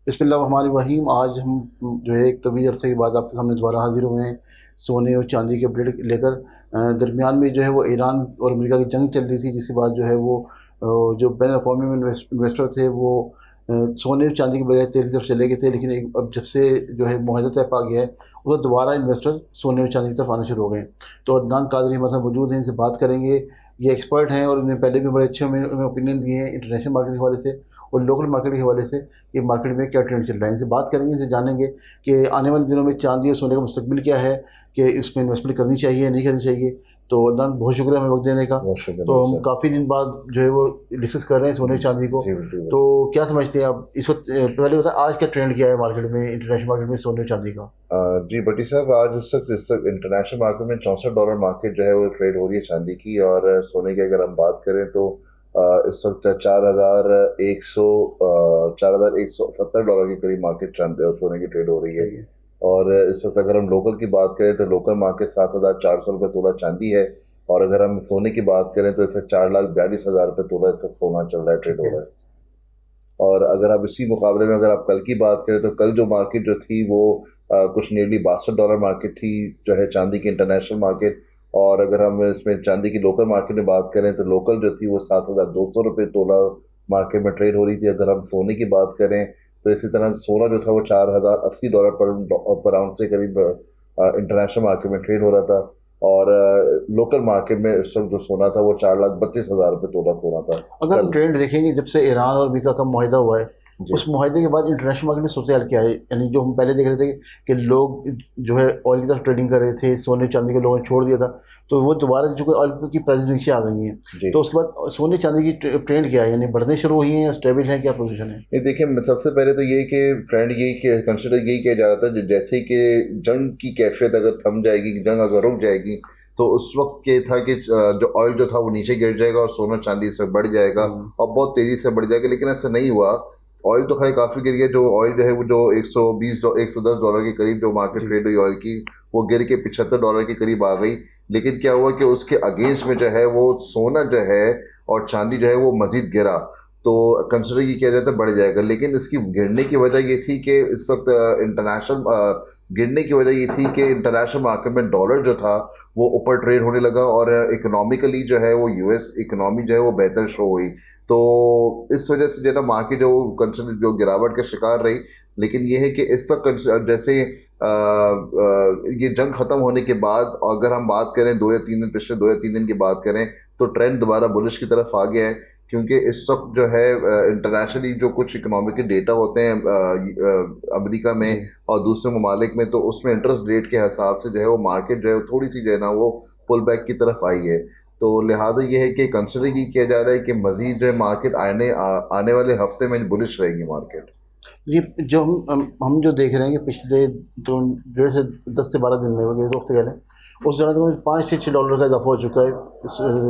बिस्मिल्लाह हमारी वहीम। आज हम जो है एक तवील अरसे के बाद आपके सामने दोबारा हाजिर हुए हैं सोने और चांदी के अपडेट लेकर। दरमियान में जो है वो ईरान और अमेरिका की जंग चल रही थी, जिसके बाद जो है वो जो बैन अवी इन्वेस्टर थे वो सोने और चांदी के बजाय तेल की तरफ चले गए थे। लेकिन अब जब से जो है मुआहदा तय पा गया है, उधर दोबारा इन्वेस्टर सोने और चांदी की तरफ आना शुरू हो गए हैं। तो अदनान कादरी हमारे साथ मौजूद हैं, इनसे बात करेंगे। ये एक्सपर्ट हैं और इन्हें पहले भी बड़े अच्छे हमें ओपिनियन दिए हैं इंटरनेशनल मार्केट के हवाले से और लोकल मार्केट के हवाले से कि मार्केट में क्या ट्रेंड चल रहा है। इनसे बात करेंगे, इनसे जानेंगे कि आने वाले दिनों में चांदी और सोने का मुस्तकबिल क्या है, कि इसमें इन्वेस्टमेंट करनी चाहिए नहीं करनी चाहिए। तो अदनान बहुत शुक्रिया हमें वक्त देने का। बहुत शुक्रिया तो हम सर। काफ़ी दिन बाद जो है वो डिस्कस कर रहे हैं सोने चांदी को। जी बिल्कुल। तो क्या समझते हैं आप इस वक्त, पहले बताएं आज क्या ट्रेंड क्या है मार्केट में, इंटरनेशनल मार्केट में सोने चांदी का। जी भट्टी साहब, आज इस वक्त इंटरनेशनल मार्केट में $64 मार्केट जो है वो ट्रेड हो रही है चांदी की। और सोने की अगर हम बात करें तो इस वक्त 4,170 डॉलर के करीब मार्केट चांदी और सोने की ट्रेड हो रही है। सही है। और इस वक्त अगर हम लोकल की बात करें तो लोकल मार्केट $7,400 तोला चांदी है। और अगर हम सोने की बात करें तो इस वक्त 4,42,000 तोला इस वक्त सोना चल रहा है, ट्रेड ठीक हो है। रहा है। और अगर आप इसी मुकाबले में अगर आप कल की बात करें तो कल जो मार्केट जो थी वो कुछ नियरली $62 मार्केट थी जो है चांदी की इंटरनेशनल मार्केट। और अगर हम इसमें चांदी की लोकल मार्केट में बात करें तो लोकल जो थी वो $7,200 तोला मार्केट में ट्रेड हो रही थी। अगर हम सोने की बात करें तो इसी तरह सोना जो था वो $4,080 पर आउंस से करीब इंटरनेशनल मार्केट में ट्रेड हो रहा था। और लोकल मार्केट में इस वक्त जो सोना था वो 4,32,000 तोला सोना था अगर हम कल। ट्रेंड देखेंगे जब से ईरान और अमेरिका का मुआहदा हुआ है, जी उस मुआहदे के बाद इंटरनेशनल मार्केट में सूरत हाल क्या है? यानी जो हम पहले देख रहे थे कि लोग जो है ऑयल की तरफ ट्रेडिंग कर रहे थे, सोने चांदी के लोगों ने छोड़ दिया था, तो वो दोबारा जो ऑयल की प्राइस नीचे आ गई हैं। जी। तो उसके बाद सोने चांदी की ट्रेंड क्या है, यानी बढ़ने शुरू हुई हैं या स्टेबल है, क्या पोजीशन है? ये देखिए, सबसे पहले तो ये कि ट्रेंड यही कि कंसिडर यही किया जा रहा था जैसे कि जंग की कैफियत अगर थम जाएगी, जंग अगर रुक जाएगी तो उस वक्त ये था कि जो ऑयल जो था वो नीचे गिर जाएगा और सोना चांदी से बढ़ जाएगा हम्म। और बहुत तेजी से बढ़ जाएगा। लेकिन ऐसा नहीं हुआ। ऑयल तो खैर काफी गिर गया। जो ऑयल जो है वो जो 110 डॉलर के करीब जो मार्केट जी। ट्रेड हुई ऑयल की, वो गिर के $75 के करीब आ गई। लेकिन क्या हुआ कि उसके अगेंस्ट में जो है वो सोना जो है और चांदी जो है वो मजीद गिरा। तो कंसिडर ये किया जाता है बढ़ जाएगा। लेकिन इसकी गिरने की वजह ये थी कि इस वक्त इंटरनेशनल गिरने की वजह ये थी कि इंटरनेशनल मार्केट में डॉलर जो था वो ऊपर ट्रेड होने लगा और इकोनॉमिकली जो है वो यूएस इकोनॉमी जो है वो बेहतर शो हुई। तो इस वजह से जो है ना मार्केट जो कंसिडर जो गिरावट का शिकार रही। लेकिन ये है कि इस वक्त जैसे ये जंग खत्म होने के बाद अगर हम बात करें 2 या 3 दिन, पिछले 2 या 3 दिन की बात करें तो ट्रेंड दोबारा बुलिश की तरफ आ गया है। क्योंकि इस वक्त जो है इंटरनेशनली जो कुछ इकोनॉमिक डेटा होते हैं अमेरिका में जी। और दूसरे ममालिक में, तो उसमें इंटरेस्ट रेट के हिसाब से जो है वो मार्केट जो है थोड़ी सी जो है ना वो पुल बैक की तरफ आई है। तो लिहाजा ये है कि कंसिडर ये किया जा रहा है कि मजीद जो है मार्केट आने वाले हफ्ते में बुलिश रहेगी मार्केट। ये जो हम जो देख रहे हैं कि पिछले तो 1.5 से 10 से 12 दिन में, 2 हफ्ते पहले उस दौरान तो $5 से $6 का इजाफा हो चुका है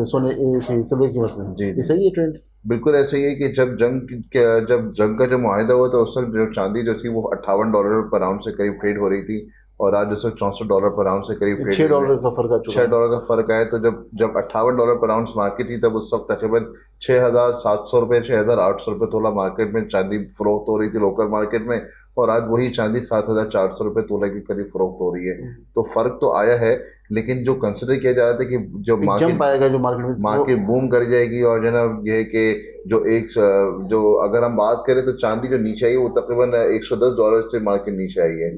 सिल्वर की कीमत में। जी ये जी सही है ट्रेंड? बिल्कुल ऐसा ही है कि जब जंग का जो मुआहदा हुआ तो उस वक्त जो चांदी जो थी वो $58 पर आउंस से करीब ट्रेड हो रही थी। और आज उस वक्त $64 पर आउंस से करीब ट्रेड छः हो रही है। डॉलर का फर्क आ चुका छः है। डॉलर का फर्क आया। तो जब जब $58 पर आउंस मार्केट थी तब उस वक्त तकरीबन $6,700 $6,800 तोला मार्केट में चांदी फरोख्त हो रही थी लोकल मार्केट में। और आज वही चांदी $7,400 तोला के करीब फरोख्त हो रही है। तो फर्क तो आया है। लेकिन जो कंसिडर किया जा रहा था कि जो एक जंप मार्केट आएगा जो मार्केट में वो। मार्केट बूम कर जाएगी और जो है ना ये है कि जो अगर हम बात करें तो चांदी जो नीचे आई वो तकरीबन $110 से मार्केट नीचे आई है।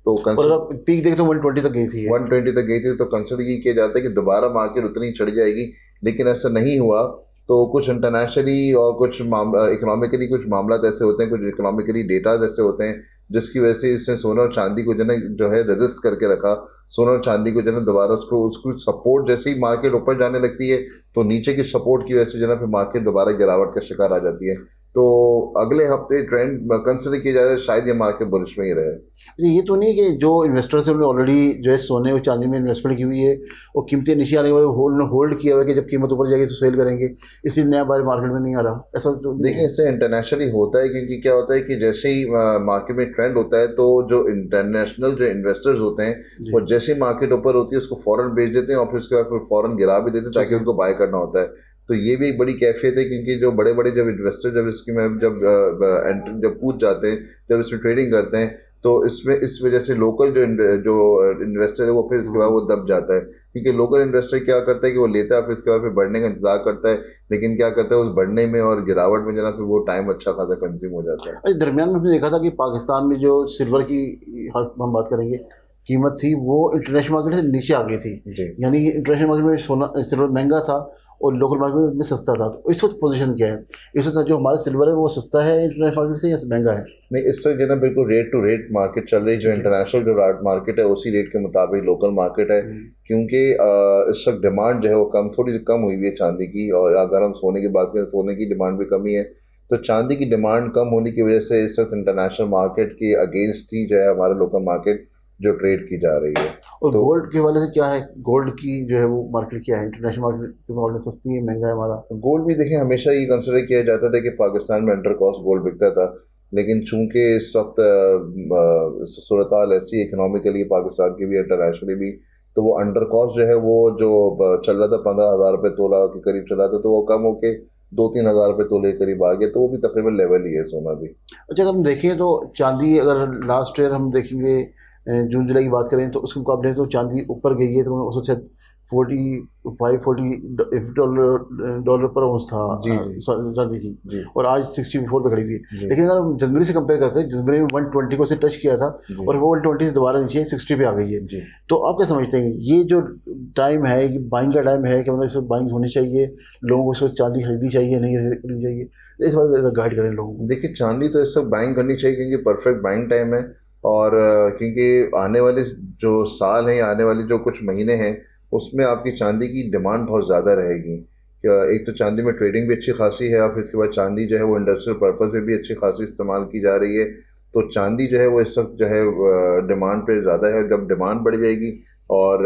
तो और अगर पीक देखें तो 120 तक गई थी ये। 120 तक गई थी। तो कंसिडर ये किया जाता है कि दोबारा मार्केट उतनी चढ़ जाएगी। लेकिन ऐसा नहीं हुआ। तो कुछ इंटरनेशनली और कुछ इकोनॉमिकली कुछ मामला ऐसे होते हैं, कुछ इकोनॉमिकली डेटा ऐसे होते हैं जिसकी वजह से इसने सोना और चांदी को जो है रेजिस्ट करके रखा। सोना और चांदी को जो है दोबारा उसको सपोर्ट, जैसे ही मार्केट ऊपर जाने लगती है तो नीचे की सपोर्ट की वजह से जो है फिर मार्केट दोबारा गिरावट का शिकार आ जाती है। तो अगले हफ्ते ट्रेंड कंसिडर किया जा रहा है शायद ये मार्केट बुलिश में ही रहे। ये तो नहीं है कि जो इन्वेस्टर्स हैं उन्होंने ऑलरेडी जो है सोने और चांदी में इन्वेस्टमेंट की हुई है और कीमतें नीचे आने के बाद होल्ड किया हुआ है कि जब कीमत ऊपर जाएगी तो सेल करेंगे, इसलिए नया बार मार्केट में नहीं आ रहा, ऐसा तो नहीं देखिए, है? इससे इंटरनेशनली होता है क्योंकि क्या होता है कि जैसे ही मार्केट में ट्रेंड होता है तो जो इंटरनेशनल जो इन्वेस्टर्स होते हैं जी। वो जैसे ही मार्केट ऊपर होती है उसको फौरन बेच देते हैं और फिर उसके बाद फिर फौरन गिरा भी देते हैं ठीक ताकि है। उनको बाय करना होता है। तो ये भी एक बड़ी कैफियत है, क्योंकि जो बड़े बड़े जब इन्वेस्टर जब इसकी में जब कूद जाते हैं, जब इसमें ट्रेडिंग करते हैं, तो इसमें इस वजह से लोकल जो इन्वेस्टर है वो फिर इसके बाद वो दब जाता है, क्योंकि लोकल इन्वेस्टर क्या करता है कि वो लेता है, फिर इसके बाद फिर बढ़ने का इंतजार करता है, लेकिन क्या करता है उस बढ़ने में और गिरावट में फिर वो टाइम अच्छा खासा कंज्यूम हो जाता है। अरे दरमियान में हमने देखा था कि पाकिस्तान में जो सिल्वर की हम बात करेंगे कीमत थी, वो इंटरनेशनल मार्केट से नीचे आ गई थी। जी। यानी इंटरनेशनल मार्केट में सोना सिल्वर महंगा था और लोकल मार्केट में सस्ता था। तो इस वक्त पोजीशन क्या है? इस वक्त जो हमारा सिल्वर है वो सस्ता है इंटरनेशनल मार्केट से या महंगा है? नहीं, इस वक्त जो है ना बिल्कुल रेट टू रेट मार्केट चल रही है, जो इंटरनेशनल जो मार्केट है उसी रेट के मुताबिक लोकल मार्केट है, क्योंकि इस वक्त डिमांड जो है वो थोड़ी कम हुई हुई है चांदी की। और अगर हम सोने की बात करें, सोने की डिमांड भी कमी है, तो चांदी की डिमांड कम होने की वजह से इस वक्त इंटरनेशनल मार्केट के अगेंस्ट ही जो है हमारा लोकल मार्केट जो ट्रेड की जा रही है। और तो गोल्ड के हवाले से क्या है? गोल्ड की जो है वो मार्केट क्या है? इंटरनेशनल मार्केट के मुकाबले सस्ती है, महंगा है हमारा? गोल्ड भी देखिए, हमेशा ये कंसिडर किया जाता था कि पाकिस्तान में अंडर कॉस्ट गोल्ड बिकता था, लेकिन चूंकि इस वक्त सूरत हाल ऐसी इकोनॉमिकली पाकिस्तान की भी इंटरनेशनली भी, तो वो अंडर कॉस्ट जो है वो जो चल रहा था 15,000 रुपये तोला के करीब चला था, तो वो कम होके 2-3 हज़ार रुपये तोले के करीब आ गया, तो वो भी तकरीबन लेवल ही है सोना भी। अच्छा, अगर हम देखें तो चांदी, अगर लास्ट ईयर हम देखेंगे जून जुलाई की बात करें तो उसके मुकाबले तो चांदी ऊपर गई है, तो उस वक्त शायद 45-40 डॉलर पर औंस था जी चांदी की, जी और आज 64 पे खड़ी हुई है। जी लेकिन अगर हम जनवरी से कंपेयर करते हैं, जनवरी में 120 को से टच किया था जी और वो 120 से दोबारा नीचे 60 पे आ गई है। जी। तो आप क्या समझते हैं, ये जो टाइम है, ये बाइंग का टाइम है कि मतलब इस वक्त बाइंग होनी चाहिए, लोगों को इस वक्त चांदी खरीदनी चाहिए, नहीं खरीदनी चाहिए? इस बारे में गाइड करें लोगों को। देखिए, चांदी तो इस वक्त बाइंग करनी चाहिए, क्योंकि परफेक्ट बाइंग टाइम है। और क्योंकि आने वाले जो साल हैं या आने वाले जो कुछ महीने हैं, उसमें आपकी चांदी की डिमांड बहुत ज़्यादा रहेगी। एक तो चांदी में ट्रेडिंग भी अच्छी खासी है, और फिर इसके बाद चांदी जो है वो इंडस्ट्रियल पर्पज़ में भी अच्छी खासी इस्तेमाल की जा रही है। तो चांदी जो है वो इस वक्त जो है डिमांड पे ज़्यादा है। जब डिमांड बढ़ जाएगी और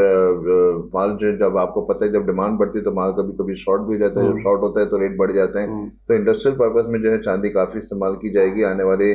माल जो, जब आपको पता है जब डिमांड बढ़ती है तो माल कभी कभी शॉर्ट भी हो जाता है, जब शॉर्ट होता है तो रेट बढ़ जाते हैं। तो इंडस्ट्रियल पर्पज़ में जो है चांदी काफ़ी इस्तेमाल की जाएगी आने वाले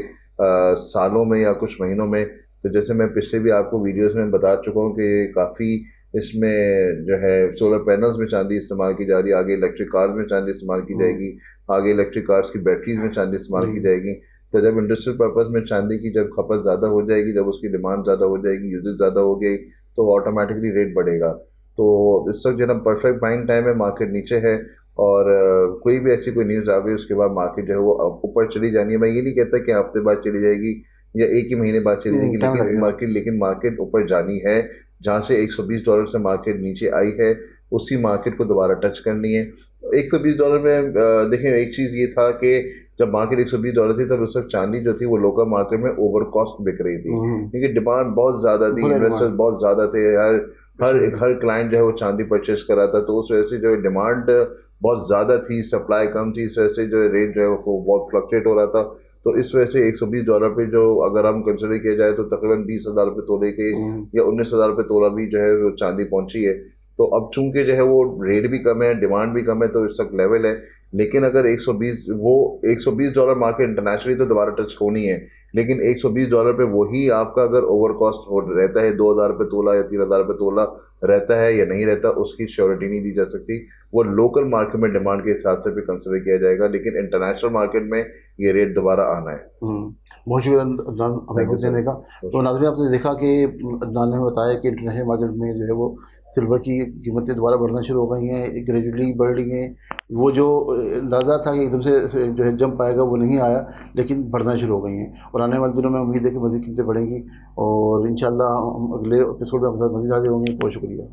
सालों में या कुछ महीनों में। तो जैसे मैं पिछले भी आपको वीडियोस में बता चुका हूँ कि काफ़ी इसमें जो है सोलर पैनल्स में चांदी इस्तेमाल की जा रही है, आगे इलेक्ट्रिक कार्स में चांदी इस्तेमाल की जाएगी, आगे इलेक्ट्रिक कार्स की बैटरीज में चांदी इस्तेमाल की जाएगी। तो जब इंडस्ट्रियल पर्पज़ में चांदी की जब खपत ज़्यादा हो जाएगी, जब उसकी डिमांड ज़्यादा हो जाएगी, यूजेज ज़्यादा हो गई, तो ऑटोमेटिकली रेट बढ़ेगा। तो इस वक्त जो है परफेक्ट बाइंग टाइम है, मार्केट नीचे है, और कोई भी ऐसी कोई न्यूज़ आ गई उसके बाद मार्केट जो है वो ऊपर चली जानी है। मैं ये नहीं कहता कि हफ्ते बाद चली जाएगी या एक ही महीने बाद चली जाएगी, टाइम लगेगा। लेकिन मार्केट ऊपर जानी है। जहाँ से $120 से मार्केट नीचे आई है, उसी मार्केट को दोबारा टच करनी है। $120 में देखें, एक चीज़ ये था कि जब मार्केट $120 थी, तब उस वक्त चांदी जो थी वो लोकल मार्केट में ओवर कॉस्ट बिक रही थी, क्योंकि डिमांड बहुत ज़्यादा थी, इन्वेस्टर्स बहुत ज़्यादा थे, हर क्लाइंट जो है वो चांदी परचेज कर रहा था। तो उस वजह से जो डिमांड बहुत ज़्यादा थी, सप्लाई कम थी, इस वजह से जो रेट जो है वो बहुत फ्लक्चुएट हो रहा था। तो इस वजह से $120 पे जो अगर हम कंसिडर किया जाए तो तकरीबन 20,000 रुपये तोले के या 19,000 रुपये तोला भी जो है वो चांदी पहुंची है। तो अब चूंकि जो है वो रेट भी कम है, डिमांड भी कम है, तो इस तक लेवल है। लेकिन अगर 120 डॉलर मार्केट इंटरनेशनली तो दोबारा टच होनी है, लेकिन $120 पे वही आपका अगर ओवर कॉस्ट हो रहता है, 2,000 रुपये तोला या 3,000 रुपये तोला रहता है या नहीं रहता, उसकी श्योरिटी नहीं दी जा सकती। वो लोकल मार्केट में डिमांड के हिसाब से भी कंसिडर किया जाएगा, लेकिन इंटरनेशनल मार्केट में ये रेट दोबारा आना है। बहुत शुक्रिया अदनान हमें कुछ देने का। तो नाज़रीन, आपने देखा कि अदनान ने बताया कि इंटरनेशनल मार्केट में जो है वो सिल्वर की कीमतें दोबारा बढ़ना शुरू हो गई हैं, ग्रेजुअली बढ़ रही हैं। वो जो अंदाज़ा था कि एकदम से जो है जंप आएगा, वो नहीं आया, लेकिन बढ़ना शुरू हो गई हैं। और आने वाले दिनों में उम्मीद है कि मज़ीद कीमतें बढ़ेंगी, और इंशाल्लाह हम अगले एपिसोड में आपके साथ मज़ीद हाजिर होंगे। बहुत शुक्रिया।